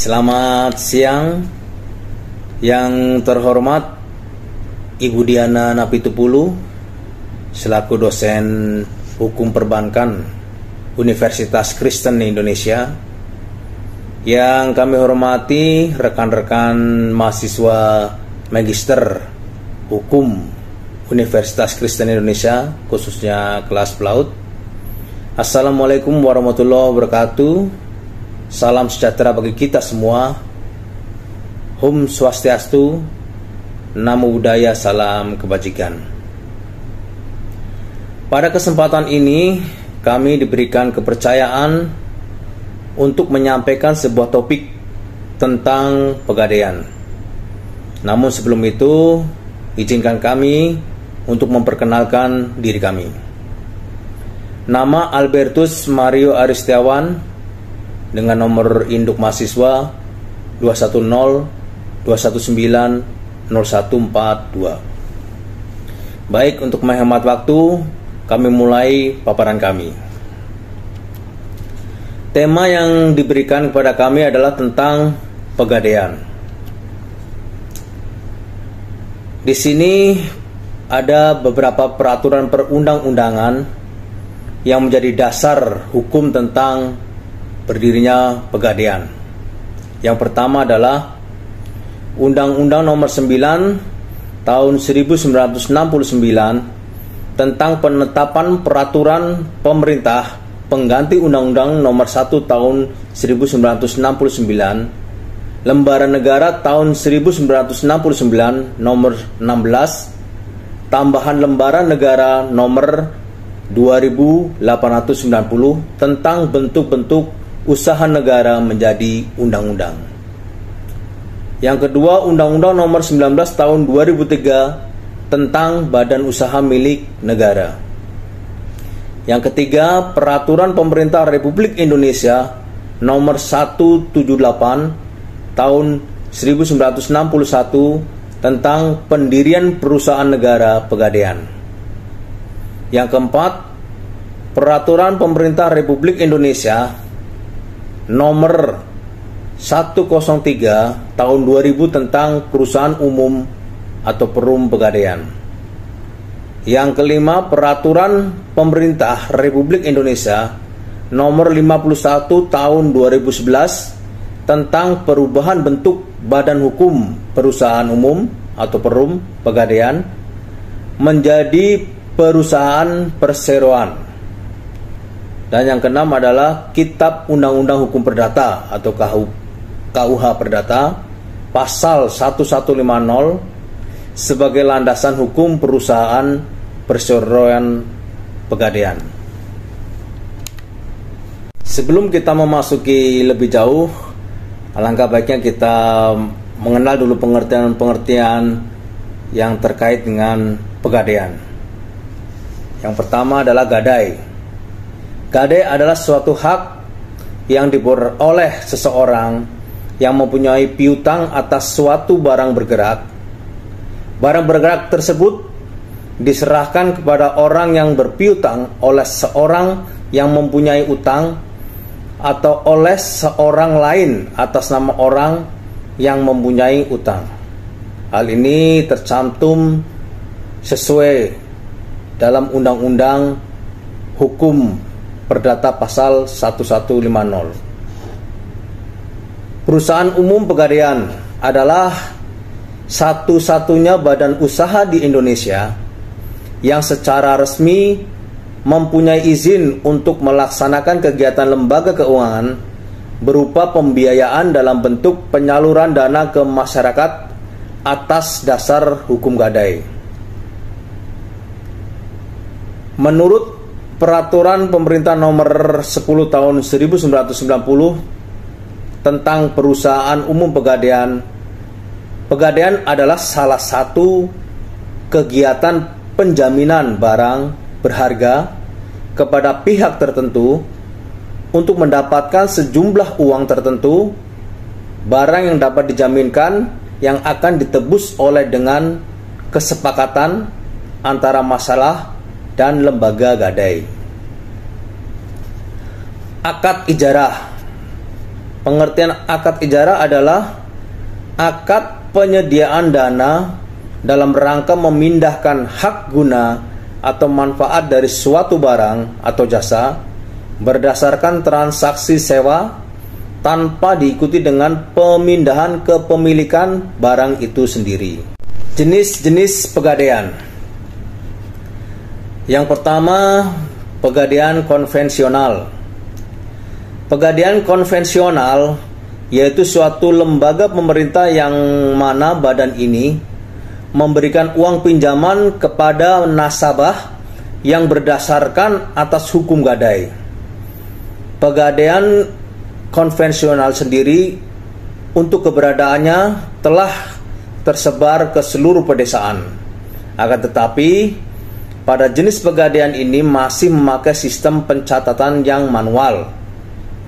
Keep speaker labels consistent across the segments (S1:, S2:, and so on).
S1: Selamat siang yang terhormat Ibu Diana Napitupulu selaku dosen hukum perbankan Universitas Kristen Indonesia, yang kami hormati rekan-rekan mahasiswa Magister Hukum Universitas Kristen Indonesia, khususnya kelas PLAUD. Assalamualaikum warahmatullahi wabarakatuh. Salam sejahtera bagi kita semua. Om Swastiastu, Namo Buddhaya, salam kebajikan. Pada kesempatan ini kami diberikan kepercayaan untuk menyampaikan sebuah topik tentang pegadaian. Namun sebelum itu, izinkan kami untuk memperkenalkan diri kami. Nama Albertus Mario Aristiawan dengan nomor induk mahasiswa 210-219-0142. Baik, untuk menghemat waktu, kami mulai paparan kami. Tema yang diberikan kepada kami adalah tentang pegadaian. Di sini ada beberapa peraturan perundang-undangan yang menjadi dasar hukum tentang berdirinya pegadaian. Yang pertama adalah Undang-Undang Nomor 9 Tahun 1969 tentang penetapan peraturan pemerintah pengganti Undang-Undang Nomor 1 Tahun 1969, Lembaran Negara Tahun 1969 Nomor 16, tambahan Lembaran Negara Nomor 2890 tentang bentuk-bentuk usaha negara menjadi undang-undang. Yang kedua, Undang-Undang Nomor 19 Tahun 2003 tentang Badan Usaha Milik Negara. Yang ketiga, Peraturan Pemerintah Republik Indonesia Nomor 178 Tahun 1961 tentang pendirian perusahaan negara pegadaian. Yang keempat, Peraturan Pemerintah Republik Indonesia Nomor 103 Tahun 2000 tentang Perusahaan Umum atau Perum Pegadaian. Yang kelima, Peraturan Pemerintah Republik Indonesia Nomor 51 Tahun 2011 tentang perubahan bentuk Badan Hukum Perusahaan Umum atau Perum Pegadaian menjadi perusahaan perseroan. Dan yang keenam adalah Kitab Undang-Undang Hukum Perdata atau KUH Perdata pasal 1150 sebagai landasan hukum perusahaan perseroan pegadaian. Sebelum kita memasuki lebih jauh, alangkah baiknya kita mengenal dulu pengertian-pengertian yang terkait dengan pegadaian. Yang pertama adalah gadai. Gadai adalah suatu hak yang diperoleh seseorang yang mempunyai piutang atas suatu barang bergerak. Barang bergerak tersebut diserahkan kepada orang yang berpiutang oleh seorang yang mempunyai utang atau oleh seorang lain atas nama orang yang mempunyai utang. Hal ini tercantum sesuai dalam Undang-Undang Hukum Perdata pasal 1150. Perusahaan umum pegadaian adalah satu-satunya badan usaha di Indonesia yang secara resmi mempunyai izin untuk melaksanakan kegiatan lembaga keuangan berupa pembiayaan dalam bentuk penyaluran dana ke masyarakat atas dasar hukum gadai. Menurut Peraturan Pemerintah Nomor 10 Tahun 1990 tentang Perusahaan Umum Pegadaian, pegadaian adalah salah satu kegiatan penjaminan barang berharga kepada pihak tertentu untuk mendapatkan sejumlah uang tertentu, barang yang dapat dijaminkan yang akan ditebus oleh dengan kesepakatan antara masalah dan lembaga gadai. Akad ijarah Pengertian akad ijarah adalah akad penyediaan dana dalam rangka memindahkan hak guna atau manfaat dari suatu barang atau jasa berdasarkan transaksi sewa tanpa diikuti dengan pemindahan kepemilikan barang itu sendiri. Jenis-jenis pegadaian. Yang pertama, pegadaian konvensional. Pegadaian konvensional yaitu suatu lembaga pemerintah yang mana badan ini memberikan uang pinjaman kepada nasabah yang berdasarkan atas hukum gadai. Pegadaian konvensional sendiri untuk keberadaannya telah tersebar ke seluruh pedesaan. Akan tetapi pada jenis pegadaian ini masih memakai sistem pencatatan yang manual,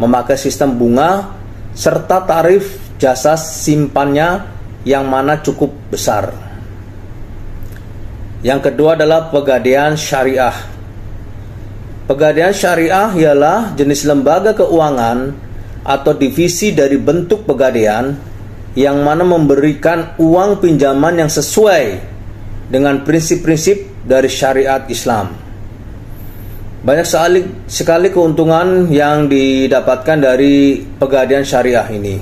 S1: memakai sistem bunga serta tarif jasa simpannya yang mana cukup besar. Yang kedua adalah pegadaian syariah. Pegadaian syariah ialah jenis lembaga keuangan atau divisi dari bentuk pegadaian yang mana memberikan uang pinjaman yang sesuai dengan prinsip-prinsip dari syariat Islam. Banyak sekali keuntungan yang didapatkan dari pegadaian syariah ini.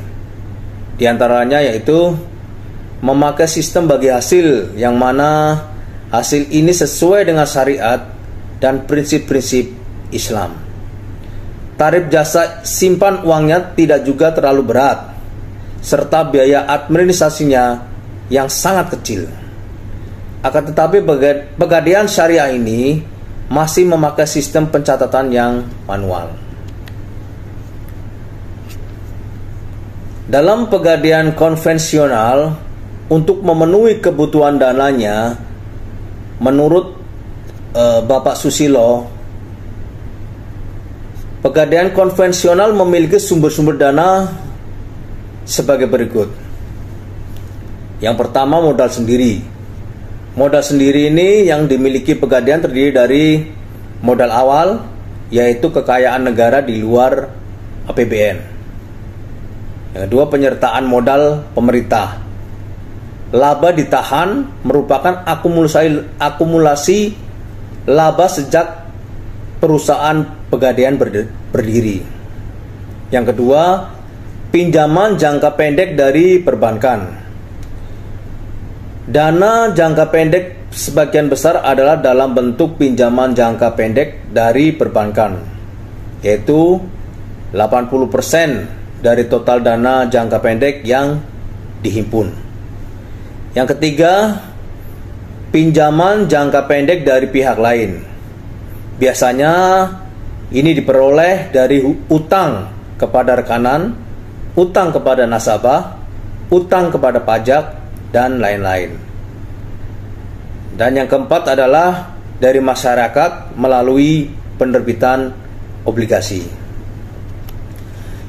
S1: Di antaranya yaitu memakai sistem bagi hasil yang mana hasil ini sesuai dengan syariat dan prinsip-prinsip Islam. Tarif jasa simpan uangnya tidak juga terlalu berat, serta biaya administrasinya yang sangat kecil. Akan tetapi pegadaian syariah ini masih memakai sistem pencatatan yang manual. Dalam pegadaian konvensional, untuk memenuhi kebutuhan dananya, menurut Bapak Susilo, pegadaian konvensional memiliki sumber-sumber dana sebagai berikut. Yang pertama, modal sendiri. Modal sendiri ini yang dimiliki pegadaian terdiri dari modal awal, yaitu kekayaan negara di luar APBN. Yang kedua, penyertaan modal pemerintah. Laba ditahan merupakan akumulasi laba sejak perusahaan pegadaian berdiri. Yang kedua, pinjaman jangka pendek dari perbankan. Dana jangka pendek sebagian besar adalah dalam bentuk pinjaman jangka pendek dari perbankan, yaitu 80% dari total dana jangka pendek yang dihimpun. Yang ketiga, pinjaman jangka pendek dari pihak lain. Biasanya ini diperoleh dari utang kepada rekanan, utang kepada nasabah, utang kepada pajak, dan lain-lain. Dan yang keempat adalah dari masyarakat melalui penerbitan obligasi.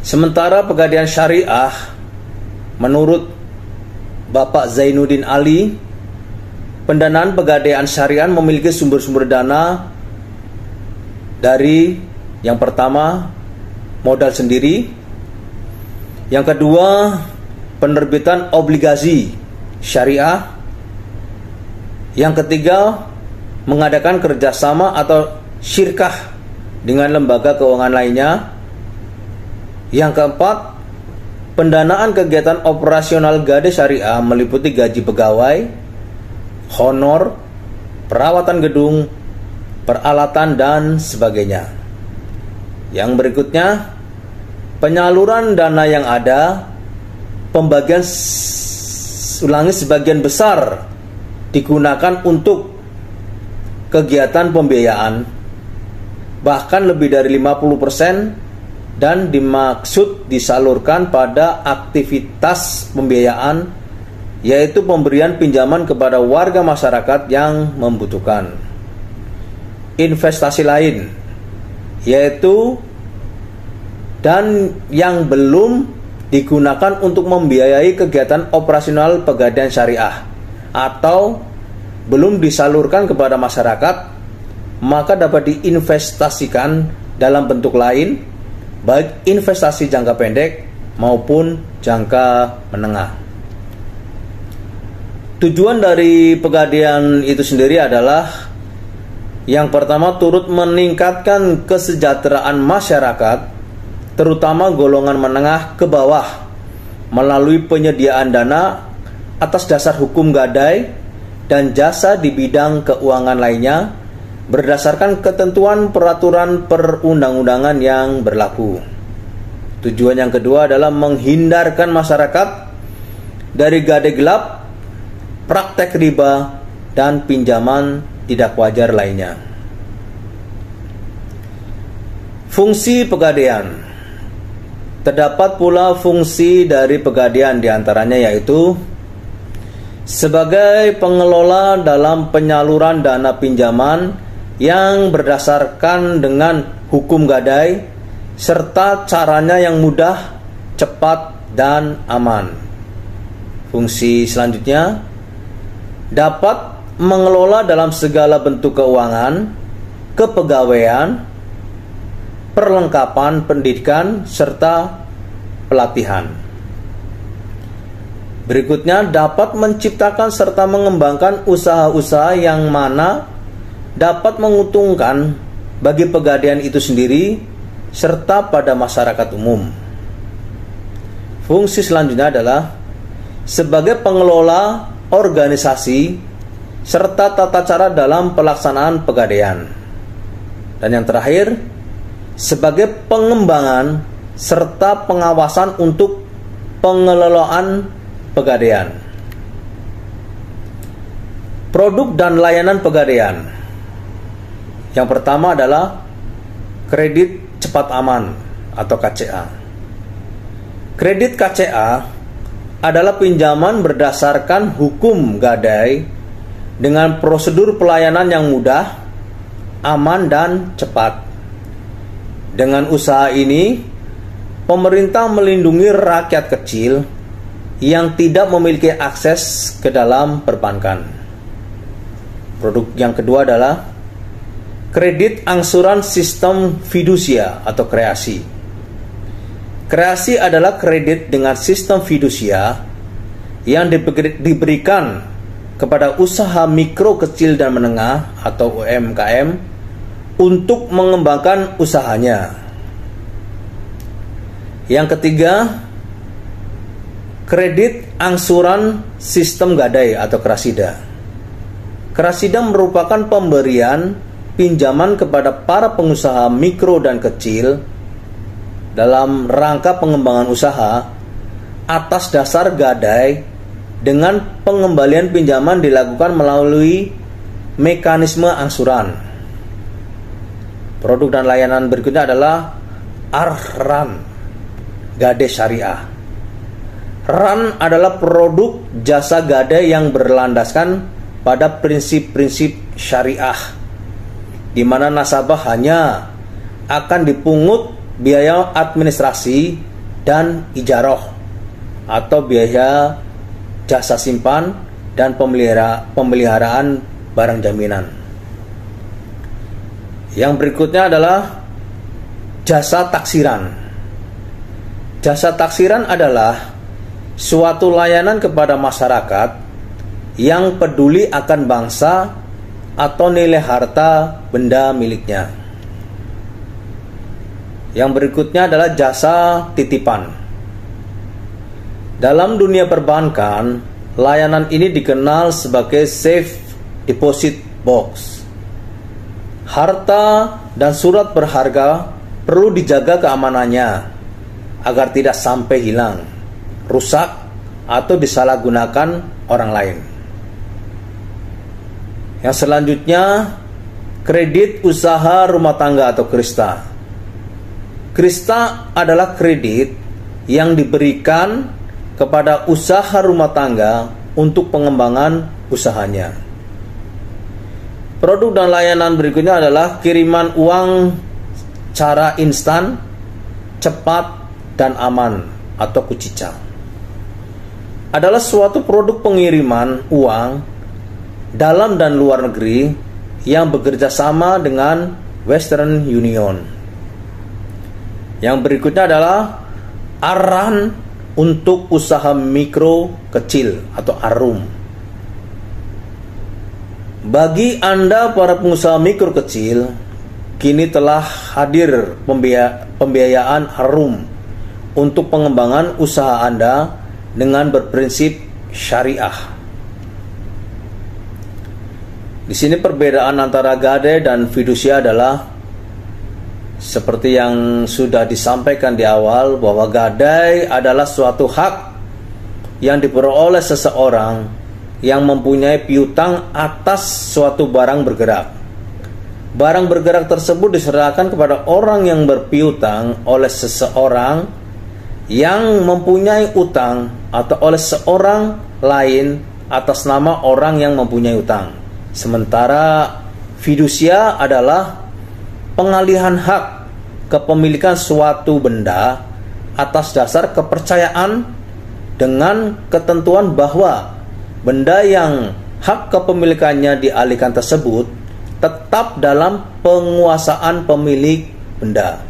S1: Sementara pegadaian syariah, menurut Bapak Zainuddin Ali, pendanaan pegadaian syariah memiliki sumber-sumber dana dari yang pertama, modal sendiri. Yang kedua, penerbitan obligasi syariah. Yang ketiga, mengadakan kerjasama atau syirkah dengan lembaga keuangan lainnya. Yang keempat, pendanaan kegiatan operasional gadai syariah meliputi gaji pegawai, honor, perawatan gedung, peralatan, dan sebagainya. Yang berikutnya, penyaluran dana yang ada, pembagian sebagian besar digunakan untuk kegiatan pembiayaan, bahkan lebih dari 50%, dan dimaksud disalurkan pada aktivitas pembiayaan, yaitu pemberian pinjaman kepada warga masyarakat yang membutuhkan. Investasi lain, yaitu dan yang belum digunakan untuk membiayai kegiatan operasional pegadaian syariah atau belum disalurkan kepada masyarakat, maka dapat diinvestasikan dalam bentuk lain, baik investasi jangka pendek maupun jangka menengah. Tujuan dari Pegadaian itu sendiri adalah yang pertama, turut meningkatkan kesejahteraan masyarakat, terutama golongan menengah ke bawah, melalui penyediaan dana atas dasar hukum gadai dan jasa di bidang keuangan lainnya berdasarkan ketentuan peraturan perundang-undangan yang berlaku. Tujuan yang kedua adalah menghindarkan masyarakat dari gadai gelap, praktek riba, dan pinjaman tidak wajar lainnya. Fungsi Pegadaian. Terdapat pula fungsi dari Pegadaian, diantaranya yaitu sebagai pengelola dalam penyaluran dana pinjaman yang berdasarkan dengan hukum gadai serta caranya yang mudah, cepat, dan aman. Fungsi selanjutnya dapat mengelola dalam segala bentuk keuangan, kepegawaian, perlengkapan pendidikan, serta pelatihan. Berikutnya, dapat menciptakan serta mengembangkan usaha-usaha yang mana dapat menguntungkan bagi Pegadaian itu sendiri serta pada masyarakat umum. Fungsi selanjutnya adalah sebagai pengelola organisasi serta tata cara dalam pelaksanaan Pegadaian. Dan yang terakhir, sebagai pengembangan serta pengawasan untuk pengelolaan Pegadaian. Produk dan layanan Pegadaian. Yang pertama adalah kredit cepat aman atau KCA. Kredit KCA adalah pinjaman berdasarkan hukum gadai dengan prosedur pelayanan yang mudah, aman, dan cepat. Dengan usaha ini, pemerintah melindungi rakyat kecil yang tidak memiliki akses ke dalam perbankan. Produk yang kedua adalah kredit angsuran sistem fidusia atau kreasi. Kreasi adalah kredit dengan sistem fidusia yang diberikan kepada usaha mikro, kecil, dan menengah atau UMKM untuk mengembangkan usahanya. Yang ketiga, kredit angsuran sistem gadai atau krasida. Krasida merupakan pemberian pinjaman kepada para pengusaha mikro dan kecil dalam rangka pengembangan usaha atas dasar gadai dengan pengembalian pinjaman dilakukan melalui mekanisme angsuran. Produk dan layanan berikutnya adalah RAN, Gadai Syariah. RAN adalah produk jasa gadai yang berlandaskan pada prinsip-prinsip syariah, di mana nasabah hanya akan dipungut biaya administrasi dan ijarah atau biaya jasa simpan dan pemeliharaan barang jaminan. Yang berikutnya adalah jasa taksiran. Jasa taksiran adalah suatu layanan kepada masyarakat yang peduli akan bangsa atau nilai harta benda miliknya. Yang berikutnya adalah jasa titipan. Dalam dunia perbankan, layanan ini dikenal sebagai safe deposit box. Harta dan surat berharga perlu dijaga keamanannya agar tidak sampai hilang, rusak, atau disalahgunakan orang lain. Yang selanjutnya, kredit usaha rumah tangga atau KRISTA. KRISTA adalah kredit yang diberikan kepada usaha rumah tangga untuk pengembangan usahanya. Produk dan layanan berikutnya adalah kiriman uang cara instan, cepat, dan aman atau kucica. Adalah suatu produk pengiriman uang dalam dan luar negeri yang bekerja sama dengan Western Union. Yang berikutnya adalah arahan untuk usaha mikro kecil atau ARUM. Bagi Anda para pengusaha mikro kecil, kini telah hadir pembiayaan ARUM untuk pengembangan usaha Anda dengan berprinsip syariah. Di sini perbedaan antara gadai dan fidusia adalah seperti yang sudah disampaikan di awal, bahwa gadai adalah suatu hak yang diperoleh seseorang yang mempunyai piutang atas suatu barang bergerak. Barang bergerak tersebut diserahkan kepada orang yang berpiutang oleh seseorang yang mempunyai utang atau oleh seorang lain atas nama orang yang mempunyai utang. Sementara fidusia adalah pengalihan hak kepemilikan suatu benda atas dasar kepercayaan dengan ketentuan bahwa benda yang hak kepemilikannya dialihkan tersebut tetap dalam penguasaan pemilik benda.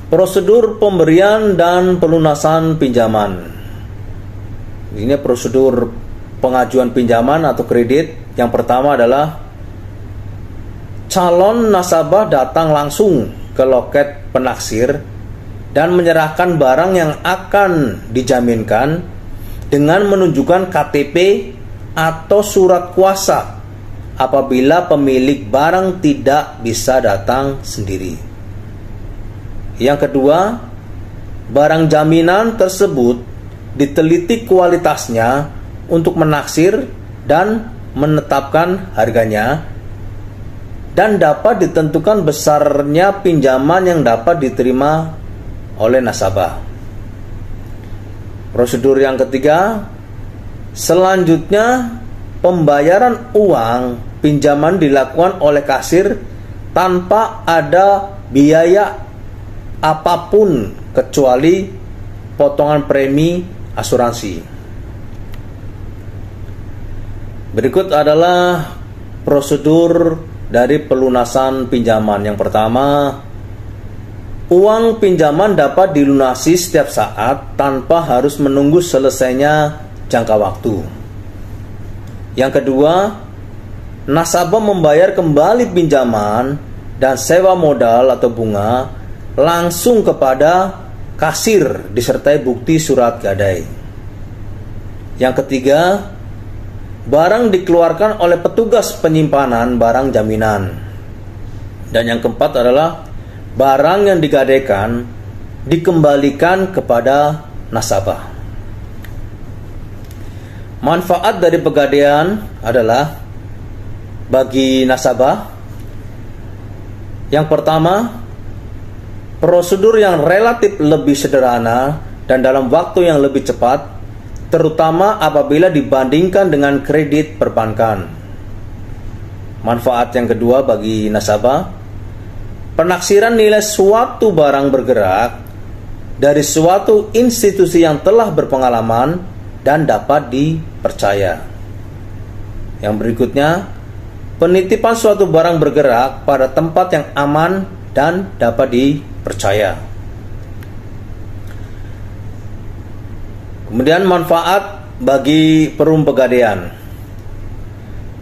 S1: Prosedur pemberian dan pelunasan pinjaman. Ini prosedur pengajuan pinjaman atau kredit. Yang pertama adalah calon nasabah datang langsung ke loket penaksir dan menyerahkan barang yang akan dijaminkan dengan menunjukkan KTP atau surat kuasa apabila pemilik barang tidak bisa datang sendiri. Yang kedua, barang jaminan tersebut diteliti kualitasnya untuk menaksir dan menetapkan harganya, dan dapat ditentukan besarnya pinjaman yang dapat diterima oleh nasabah. Prosedur yang ketiga, selanjutnya pembayaran uang pinjaman dilakukan oleh kasir tanpa ada biaya apapun kecuali potongan premi asuransi. Berikut adalah prosedur dari pelunasan pinjaman. Yang pertama, uang pinjaman dapat dilunasi setiap saat tanpa harus menunggu selesainya jangka waktu. Yang kedua, nasabah membayar kembali pinjaman dan sewa modal atau bunga langsung kepada kasir disertai bukti surat gadai. Yang ketiga, barang dikeluarkan oleh petugas penyimpanan barang jaminan. Dan yang keempat adalah barang yang digadaikan dikembalikan kepada nasabah. Manfaat dari pegadaian adalah bagi nasabah, yang pertama, prosedur yang relatif lebih sederhana dan dalam waktu yang lebih cepat, terutama apabila dibandingkan dengan kredit perbankan. Manfaat yang kedua bagi nasabah, penaksiran nilai suatu barang bergerak dari suatu institusi yang telah berpengalaman dan dapat dipercaya. Yang berikutnya, penitipan suatu barang bergerak pada tempat yang aman dan dapat dipercaya. Kemudian manfaat bagi perum pegadaian.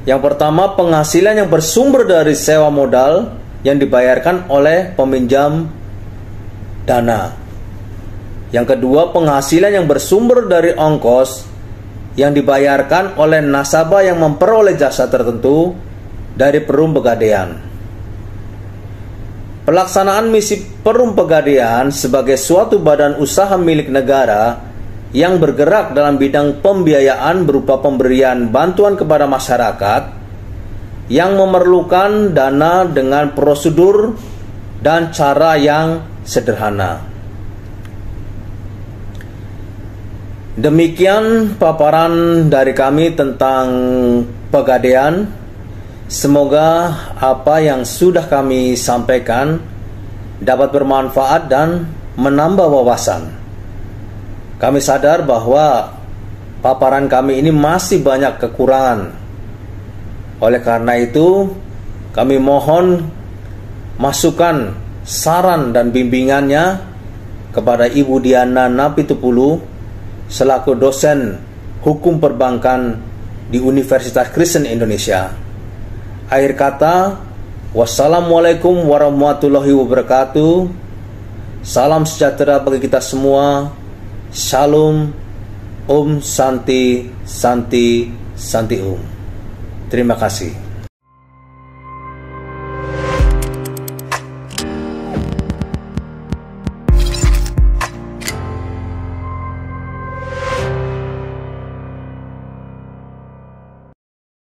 S1: Yang pertama, penghasilan yang bersumber dari sewa modal yang dibayarkan oleh peminjam dana. Yang kedua, penghasilan yang bersumber dari ongkos yang dibayarkan oleh nasabah yang memperoleh jasa tertentu dari perum pegadaian. Pelaksanaan misi perum pegadaian sebagai suatu badan usaha milik negara yang bergerak dalam bidang pembiayaan berupa pemberian bantuan kepada masyarakat yang memerlukan dana dengan prosedur dan cara yang sederhana. Demikian paparan dari kami tentang pegadaian. Semoga apa yang sudah kami sampaikan dapat bermanfaat dan menambah wawasan. Kami sadar bahwa paparan kami ini masih banyak kekurangan. Oleh karena itu, kami mohon masukan, saran dan bimbingannya kepada Ibu Diana Napitupulu selaku dosen hukum perbankan di Universitas Kristen Indonesia. Akhir kata, wassalamualaikum warahmatullahi wabarakatuh. Salam sejahtera bagi kita semua. Shalom. Om Santi Santi Santi Om. Terima kasih.